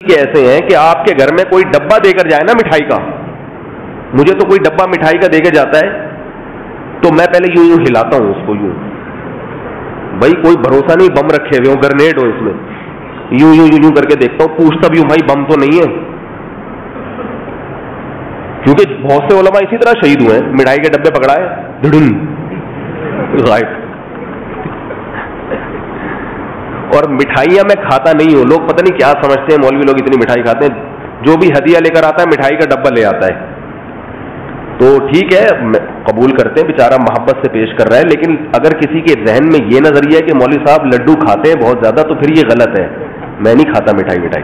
ऐसे हैं कि आपके घर में कोई डब्बा देकर जाए ना मिठाई का, मुझे तो कोई डब्बा मिठाई का देकर जाता है तो मैं पहले यूं यूं हिलाता हूं उसको, यूं भाई कोई भरोसा नहीं बम रखे हुए हो, ग्रेनेड हो इसमें, यूं यूं यूं यूं करके देखता हूं, पूछता भी हूं भाई बम तो नहीं है, क्योंकि बहुत से उलमा इसी तरह शहीद हुए हैं, मिठाई के डब्बे पकड़ाए धुड़ुन राइट। और मिठाइयां मैं खाता नहीं हूं, लोग पता नहीं क्या समझते हैं, मौलवी लोग इतनी मिठाई खाते हैं, जो भी हदिया लेकर आता है मिठाई का डब्बा ले आता है, तो ठीक है कबूल करते हैं, बेचारा मोहब्बत से पेश कर रहा है, लेकिन अगर किसी के जहन में ये नजरिया है कि मौलवी साहब लड्डू खाते हैं बहुत ज्यादा, तो फिर ये गलत है। मैं नहीं खाता मिठाई,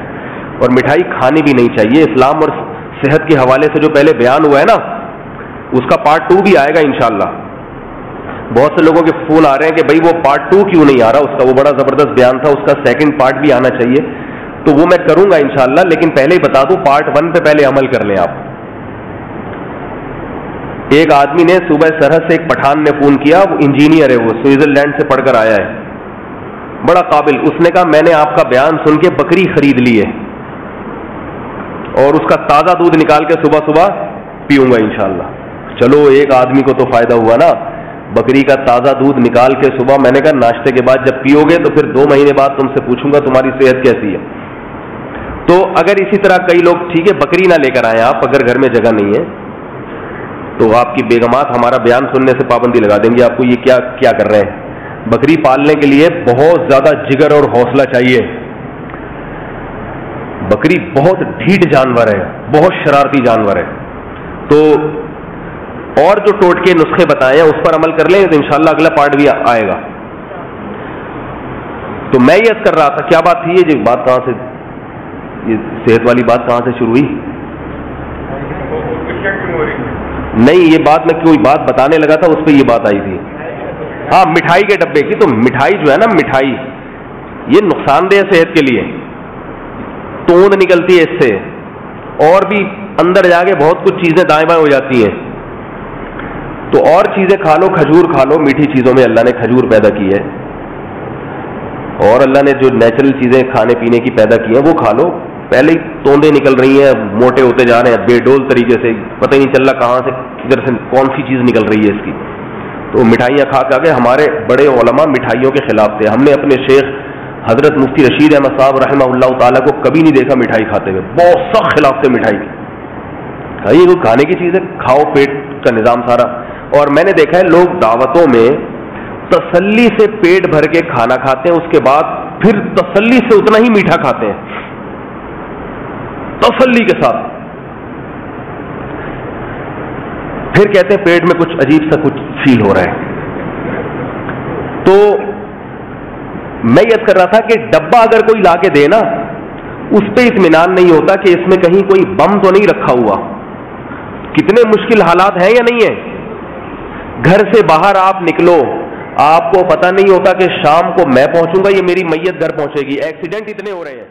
और मिठाई खानी भी नहीं चाहिए। इस्लाम और सेहत के हवाले से जो पहले बयान हुआ है ना, उसका पार्ट 2 भी आएगा इंशाअल्लाह। बहुत से लोगों के फोन आ रहे हैं कि भाई वो पार्ट 2 क्यों नहीं आ रहा, उसका वो बड़ा जबरदस्त बयान था, उसका सेकंड पार्ट भी आना चाहिए, तो वो मैं करूंगा इंशाअल्लाह। लेकिन पहले ही बता दूं, पार्ट 1 पे पहले अमल कर लें आप। एक आदमी ने सुबह सरहद से, एक पठान ने फोन किया, वो इंजीनियर है, वो स्विट्जरलैंड से पढ़कर आया है, बड़ा काबिल। उसने कहा मैंने आपका बयान सुन के बकरी खरीद ली है और उसका ताजा दूध निकाल के सुबह सुबह पीऊंगा इंशाअल्लाह। चलो एक आदमी को तो फायदा हुआ ना, बकरी का ताजा दूध निकाल के सुबह, मैंने कहा नाश्ते के बाद जब पियोगे तो फिर 2 महीने बाद तुमसे पूछूंगा तुम्हारी सेहत कैसी है। तो अगर इसी तरह कई लोग, ठीक है बकरी ना लेकर आए आप, अगर घर में जगह नहीं है तो आपकी बेगमात हमारा बयान सुनने से पाबंदी लगा देंगे आपको, ये क्या क्या कर रहे हैं। बकरी पालने के लिए बहुत ज्यादा जिगर और हौसला चाहिए। बकरी बहुत ढीठ जानवर है, बहुत शरारती जानवर है। तो और जो टोटके नुस्खे बताए हैं उस पर अमल कर लें तो इंशाअल्लाह अगला पार्ट भी आएगा। तो मैं ये कर रहा था, क्या बात थी ये बात कहां से, ये सेहत वाली बात कहां से शुरू हुई? नहीं, ये बात मैं कोई बात बताने लगा था, उस पर ये बात आई थी, हाँ मिठाई के डब्बे की। तो मिठाई जो है ना, मिठाई ये नुकसानदेह सेहत के लिए, तोंद निकलती है इससे, और भी अंदर जाके बहुत कुछ चीजें दाएं बाएं हो जाती हैं। तो और चीजें खा लो, खजूर खा लो, मीठी चीजों में अल्लाह ने खजूर पैदा की है, और अल्लाह ने जो नेचुरल चीजें खाने पीने की पैदा की हैं वो खा लो। पहले ही तोंदे निकल रही हैं, मोटे होते जा रहे हैं बेडोल तरीके से, पता ही नहीं चल रहा कहां से किधर से कौन सी चीज निकल रही है इसकी। तो मिठाइयां खा के हमारे बड़े उलमा मिठाइयों के खिलाफ थे। हमने अपने शेख हजरत मुफ्ती रशीद अहमद साहब रहमहुल्लाह ताला को कभी नहीं देखा मिठाई खाते हुए, बहुत सख्त खिलाफ थे मिठाई के। ये खाने की चीज है, खाओ, पेट का निजाम सारा। और मैंने देखा है लोग दावतों में तसल्ली से पेट भर के खाना खाते हैं, उसके बाद फिर तसल्ली से उतना ही मीठा खाते हैं, तसल्ली के साथ, फिर कहते हैं पेट में कुछ अजीब सा कुछ फील हो रहा है। तो मैं ये कर रहा था कि डब्बा अगर कोई लाके दे ना, उस पे इत्मीनान नहीं होता कि इसमें कहीं कोई बम तो नहीं रखा हुआ। कितने मुश्किल हालात हैं या नहीं है। घर से बाहर आप निकलो, आपको पता नहीं होता कि शाम को मैं पहुंचूंगा, ये मेरी मैयत घर पहुंचेगी। एक्सीडेंट इतने हो रहे हैं।